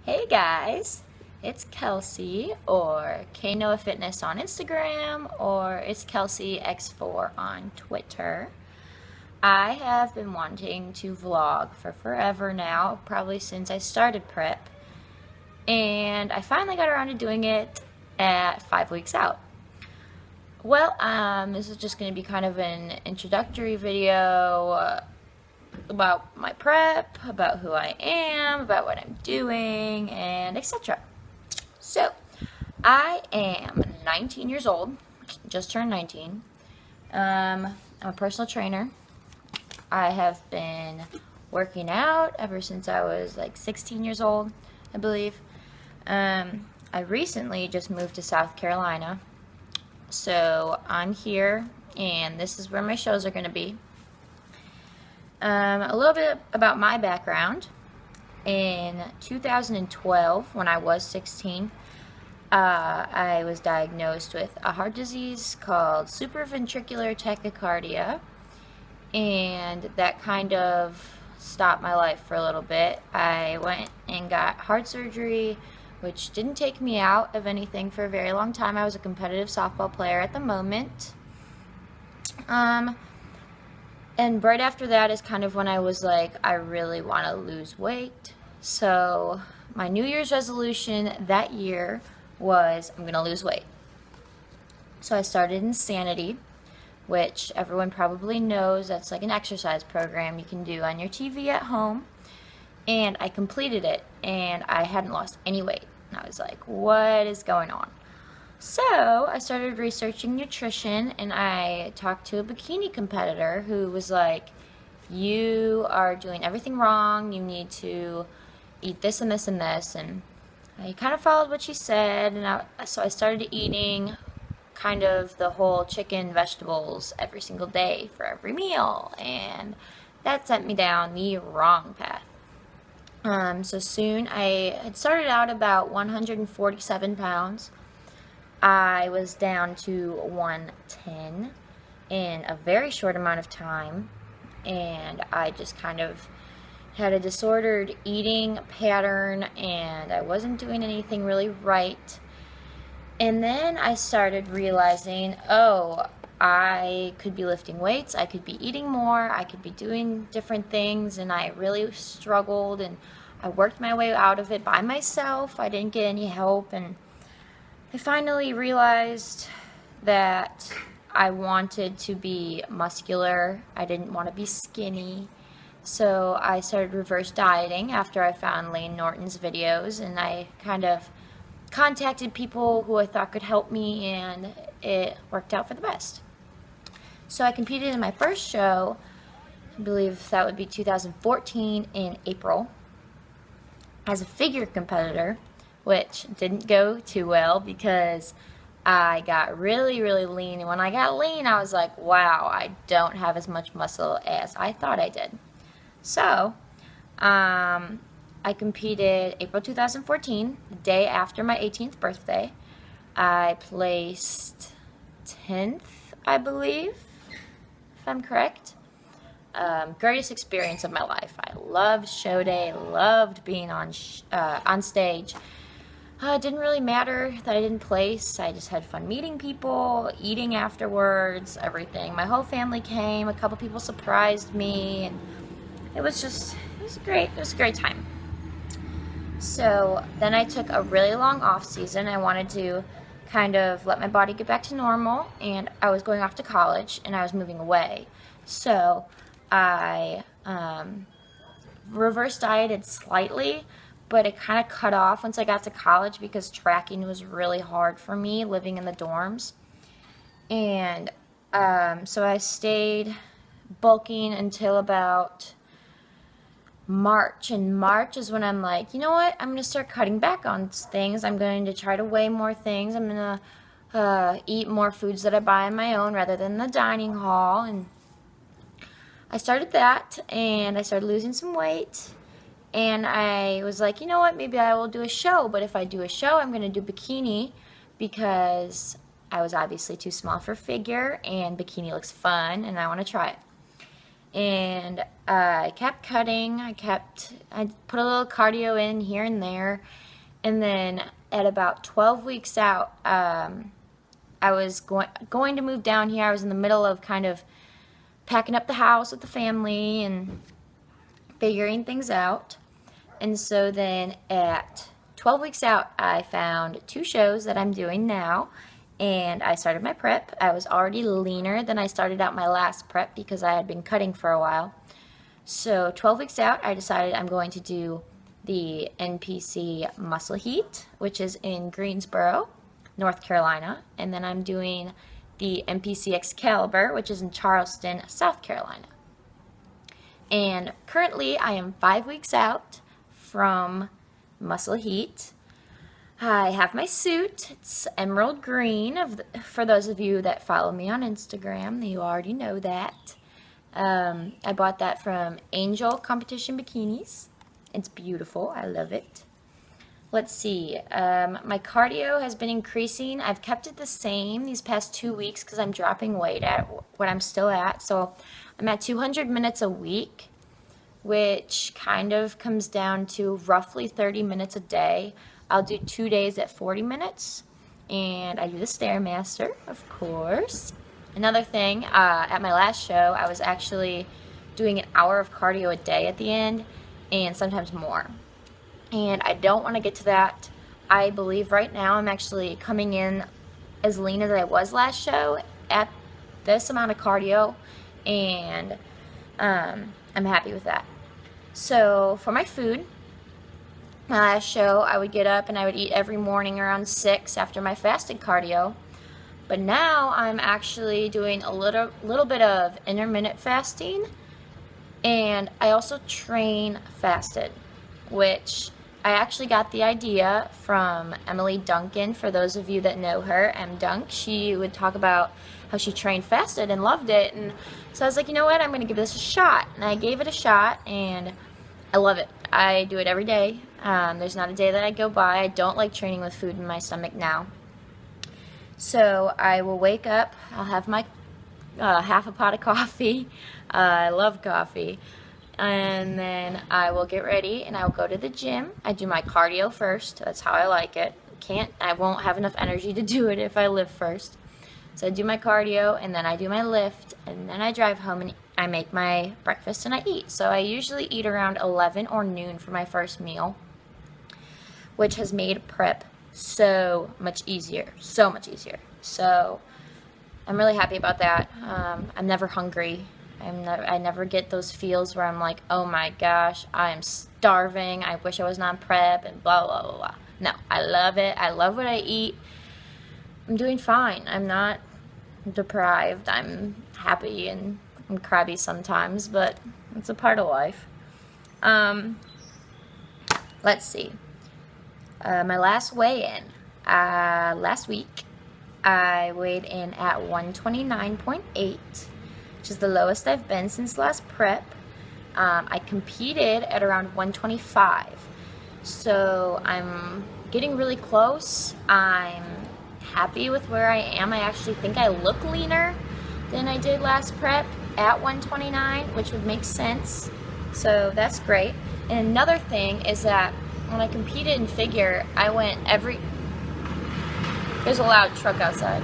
Hey guys, it's Kelsey or Knoa Fitness on Instagram or it's Kelsey X4 on Twitter. I have been wanting to vlog for forever now, probably since I started prep, and I finally got around to doing it at 5 weeks out. Well, this is just going to be kind of an introductory video about my prep, about who I am, about what I'm doing, and etc. So, I am 19 years old, just turned 19. I'm a personal trainer. I have been working out ever since I was like 16 years old, I believe. I recently just moved to South Carolina, so I'm here, and this is where my shows are going to be. A little bit about my background. In 2012, when I was 16, I was diagnosed with a heart disease called supraventricular tachycardia, and that kind of stopped my life for a little bit. I went and got heart surgery, which didn't take me out of anything for a very long time. I was a competitive softball player at the moment. And right after that is kind of when I was like, I really want to lose weight. So my New Year's resolution that year was, I'm going to lose weight. So I started Insanity, which everyone probably knows. That's like an exercise program you can do on your TV at home. And I completed it, and I hadn't lost any weight. And I was like, what is going on? So I started researching nutrition, and I talked to a bikini competitor who was like, you are doing everything wrong, you need to eat this and this and this, and I kind of followed what she said, and so I started eating kind of the whole chicken, vegetables every single day for every meal, and that sent me down the wrong path. So soon I had started out about 147 pounds. I was down to 110 in a very short amount of time, and I just kind of had a disordered eating pattern, and I wasn't doing anything really right. And then I started realizing, oh, I could be lifting weights, I could be eating more, I could be doing different things, and I really struggled, and I worked my way out of it by myself. I didn't get any help, and I finally realized that I wanted to be muscular. I didn't want to be skinny. So I started reverse dieting after I found Layne Norton's videos, and I kind of contacted people who I thought could help me, and it worked out for the best. So I competed in my first show, I believe that would be 2014 in April, as a figure competitor, which didn't go too well because I got really, really lean. And when I got lean, I was like, wow, I don't have as much muscle as I thought I did. So, I competed April 2014, the day after my 18th birthday. I placed 10th, I believe, if I'm correct. Greatest experience of my life. I loved show day, loved being on stage. It didn't really matter that I didn't place. I just had fun meeting people, eating afterwards, everything. My whole family came. A couple people surprised me, and it was great. It was a great time. So then I took a really long off season. I wanted to kind of let my body get back to normal, and I was going off to college, and I was moving away. So I reverse dieted slightly, but it kind of cut off once I got to college because tracking was really hard for me living in the dorms. And so I stayed bulking until about March. And March is when I'm like, you know what? I'm going to start cutting back on things. I'm going to try to weigh more things. I'm going to eat more foods that I buy on my own rather than the dining hall. And I started that, and I started losing some weight. And I was like, you know what, maybe I will do a show, but if I do a show, I'm going to do bikini because I was obviously too small for figure, and bikini looks fun, and I want to try it. and I kept cutting. I put a little cardio in here and there, and then at about 12 weeks out, I was going to move down here. I was in the middle of kind of packing up the house with the family and figuring things out. And so then at 12 weeks out, I found 2 shows that I'm doing now, and I started my prep. I was already leaner than I started out my last prep because I had been cutting for a while. So 12 weeks out, I decided I'm going to do the NPC Muscle Heat, which is in Greensboro, North Carolina, and then I'm doing the NPC Excalibur, which is in Charleston, South Carolina. And currently I am 5 weeks out from Muscle Heat. I have my suit. It's emerald green. For those of you that follow me on Instagram, you already know that. I bought that from Angel Competition Bikinis. It's beautiful. I love it. Let's see. My cardio has been increasing. I've kept it the same these past 2 weeks because I'm dropping weight at what I'm still at. So I'm at 200 minutes a week, which kind of comes down to roughly 30 minutes a day. I'll do 2 days at 40 minutes, and I do the Stairmaster, of course. Another thing, at my last show, I was actually doing an hour of cardio a day at the end, and sometimes more. And I don't want to get to that. I believe right now I'm actually coming in as lean as I was last show at this amount of cardio, and I'm happy with that. So for my food, my last show, I would get up and I would eat every morning around 6 after my fasted cardio. But now I'm actually doing a little bit of intermittent fasting, and I also train fasted, which I actually got the idea from Emily Duncan. For those of you that know her, M Dunk, she would talk about how she trained fasted and loved it. And so I was like, you know what, I'm going to give this a shot. And I gave it a shot, and I love it. I do it every day. There's not a day that I go by. I don't like training with food in my stomach now. So I will wake up, I'll have my half a pot of coffee. I love coffee. And then I will get ready and I'll go to the gym. I do my cardio first. That's how I like it. I won't have enough energy to do it if I lift first. So I do my cardio, and then I do my lift, and then I drive home and I make my breakfast and I eat. So I usually eat around 11 or noon for my first meal, which has made prep so much easier. So much easier. So I'm really happy about that. I'm never hungry. I never get those feels where I'm like, oh my gosh, I am starving. I wish I was on prep and blah, blah, blah, blah. No, I love it. I love what I eat. I'm doing fine. I'm not deprived. I'm happy and I'm crabby sometimes, but it's a part of life. Let's see. My last weigh-in. Last week, I weighed in at 129.8, which is the lowest I've been since last prep. I competed at around 125. So I'm getting really close. I'm happy with where I am. I actually think I look leaner than I did last prep at 129, which would make sense. So that's great. And another thing is that when I competed in figure, I went there's a loud truck outside.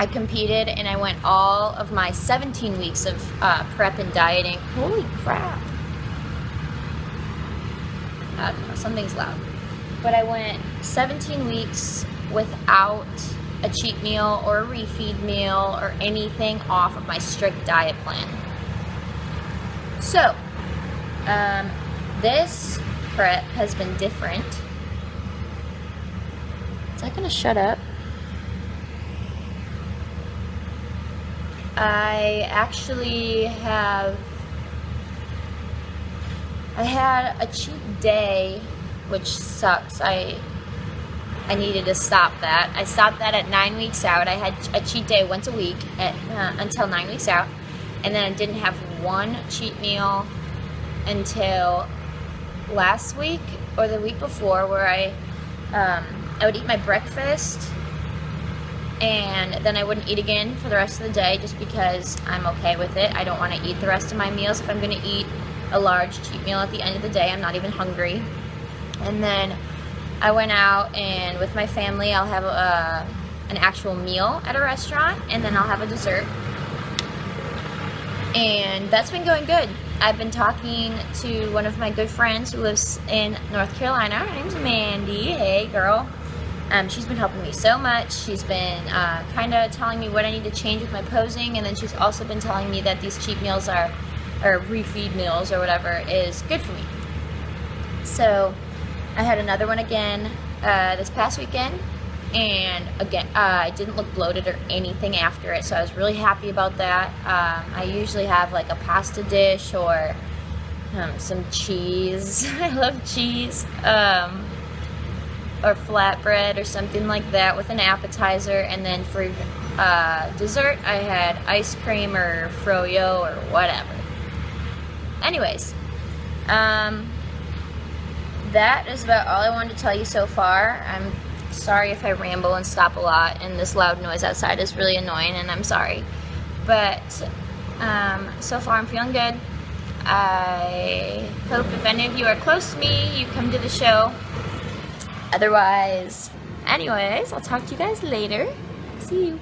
I competed and I went all of my 17 weeks of prep and dieting. Holy crap. I don't know, something's loud. But I went 17 weeks without a cheat meal or a refeed meal or anything off of my strict diet plan. So, this prep has been different. Is that gonna shut up? I had a cheat day, which sucks. I needed to stop that. I stopped that at 9 weeks out. I had a cheat day once a week until 9 weeks out, and then I didn't have one cheat meal until last week, or the week before where I would eat my breakfast and then I wouldn't eat again for the rest of the day just because I'm okay with it. I don't want to eat the rest of my meals. If I'm going to eat a large cheat meal at the end of the day, I'm not even hungry. And then I went out, and with my family I'll have an actual meal at a restaurant, and then I'll have a dessert. And that's been going good. I've been talking to one of my good friends who lives in North Carolina. Her name's Mandy. Hey girl. She's been helping me so much. She's been kind of telling me what I need to change with my posing, and then she's also been telling me that these cheat meals or refeed meals or whatever is good for me. So I had another one again this past weekend, and again I didn't look bloated or anything after it, so I was really happy about that. I usually have like a pasta dish or some cheese. I love cheese. Or flatbread or something like that with an appetizer, and then for dessert I had ice cream or froyo or whatever. Anyways, that is about all I wanted to tell you so far. I'm sorry if I ramble and stop a lot, and this loud noise outside is really annoying, and I'm sorry. But so far I'm feeling good. I hope if any of you are close to me, you come to the show. Otherwise, anyways, I'll talk to you guys later. See you.